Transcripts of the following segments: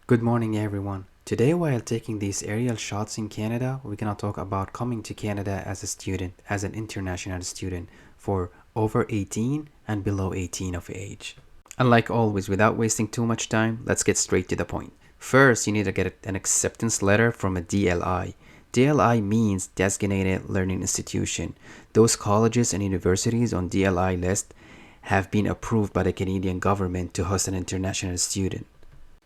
Good morning everyone. Today while taking these aerial shots in Canada, we're gonna talk about coming to Canada as a student, as an international student for over 18 and below 18 of age. And like always, without wasting too much time, let's get straight to the point. First, you need to get an acceptance letter from a DLI. DLI means Designated Learning Institution. Those colleges and universities on DLI list have been approved by the Canadian government to host an international student.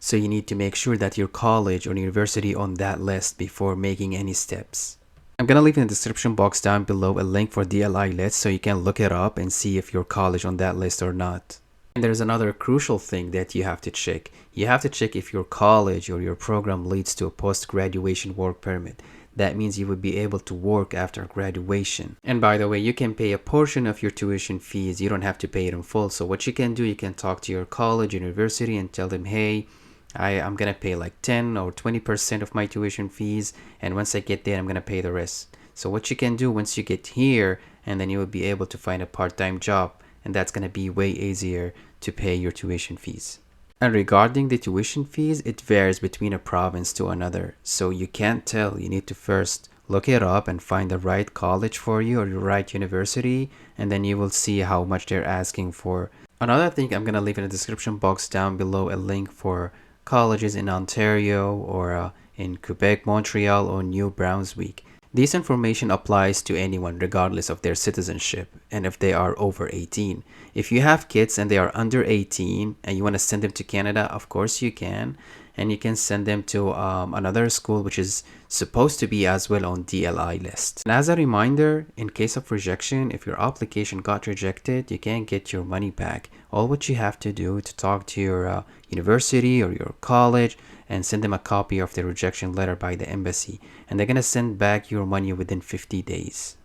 So you need to make sure that your college or university on that list before making any steps. I'm gonna leave in the description box down below a link for DLI list so you can look it up and see if your college on that list or not. And there's another crucial thing that you have to check. You have to check if your college or your program leads to a post-graduation work permit. That means you would be able to work after graduation. And by the way, you can pay a portion of your tuition fees. You don't have to pay it in full. So what you can do, you can talk to your college, university and tell them, hey, I'm gonna pay like 10 or 20% of my tuition fees, and once I get there I'm gonna pay the rest. So what you can do once you get here, and then you will be able to find a part-time job, and that's gonna be way easier to pay your tuition fees. And regarding the tuition fees, it varies between a province to another, so you can't tell. You need to first look it up and find the right college for you or your right university, and then you will see how much they're asking for. Another thing, I'm gonna leave in the description box down below a link for colleges in Ontario or in Quebec, Montreal or New Brunswick. This information applies to anyone regardless of their citizenship and if they are over 18. If you have kids and they are under 18 and you want to send them to Canada, of course you can. And you can send them to another school which is supposed to be as well on DLI list. And as a reminder, in case of rejection, if your application got rejected, you can't get your money back. All what you have to do to talk to your university or your college and send them a copy of the rejection letter by the embassy, and they're gonna send back your money within 50 days.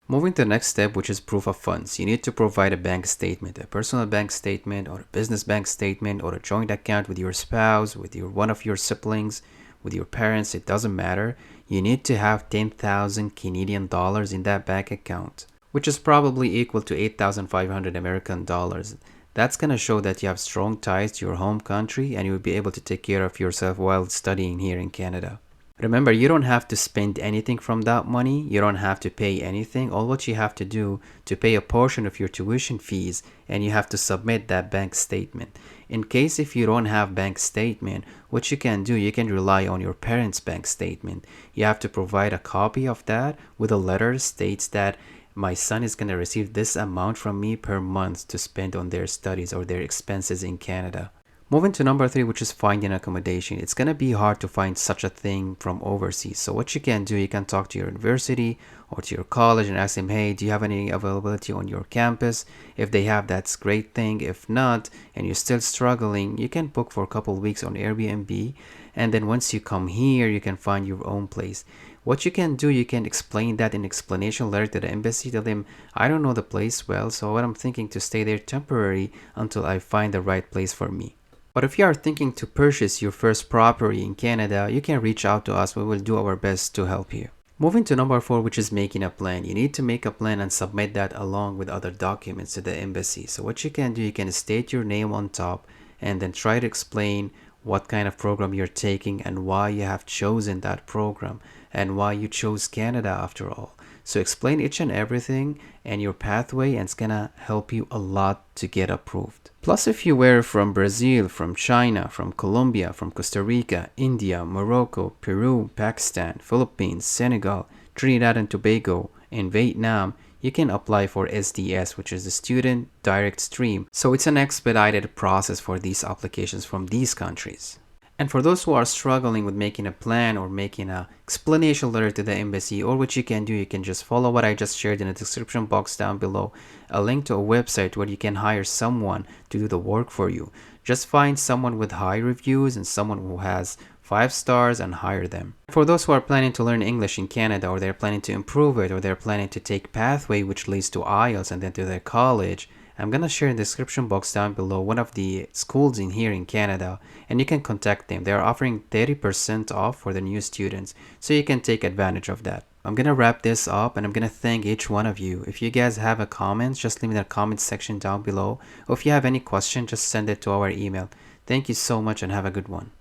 Moving to the next step, which is proof of funds. You need to provide a bank statement, a personal bank statement or a business bank statement or a joint account with your spouse, with one of your siblings, with your parents, it doesn't matter. You need to have 10,000 Canadian dollars in that bank account, which is probably equal to 8,500 American dollars. That's gonna show that you have strong ties to your home country and you will be able to take care of yourself while studying here in Canada. Remember, you don't have to spend anything from that money. You don't have to pay anything. All what you have to do to pay a portion of your tuition fees, and you have to submit that bank statement. In case if you don't have bank statement, what you can do, you can rely on your parents' bank statement. You have to provide a copy of that with a letter states that my son is going to receive this amount from me per month to spend on their studies or their expenses in Canada. Moving to number 3, which is finding accommodation. It's going to be hard to find such a thing from overseas. So what you can do, you can talk to your university or to your college and ask them, hey, do you have any availability on your campus? If they have, that's a great thing. If not, and you're still struggling, you can book for a couple of weeks on Airbnb. And then once you come here, you can find your own place. What you can do, you can explain that in explanation letter to the embassy. Tell them, I don't know the place well, so what I'm thinking to stay there temporary until I find the right place for me. But if you are thinking to purchase your first property in Canada, you can reach out to us. We will do our best to help you. Moving to number 4, which is making a plan. You need to make a plan and submit that along with other documents to the embassy. So what you can do, you can state your name on top and then try to explain what kind of program you're taking and why you have chosen that program and why you chose Canada after all. So explain each and everything and your pathway, and it's gonna help you a lot to get approved. Plus, if you were from Brazil, from China, from Colombia, from Costa Rica, India, Morocco, Peru, Pakistan, Philippines, Senegal, Trinidad and Tobago, and Vietnam, you can apply for SDS, which is the Student Direct Stream. So it's an expedited process for these applications from these countries. And for those who are struggling with making a plan or making an explanation letter to the embassy, or what you can do, you can just follow what I just shared in the description box down below, a link to a website where you can hire someone to do the work for you. Just find someone with high reviews and someone who has 5 stars and hire them. For those who are planning to learn English in Canada, or they're planning to improve it, or they're planning to take pathway which leads to IELTS and then to their college, I'm gonna share in the description box down below one of the schools in here in Canada, and you can contact them. They're offering 30% off for the new students, so you can take advantage of that. I'm gonna wrap this up, and I'm gonna thank each one of you. If you guys have a comment, just leave it in the comment section down below, or if you have any question, just send it to our email. Thank you so much and have a good one.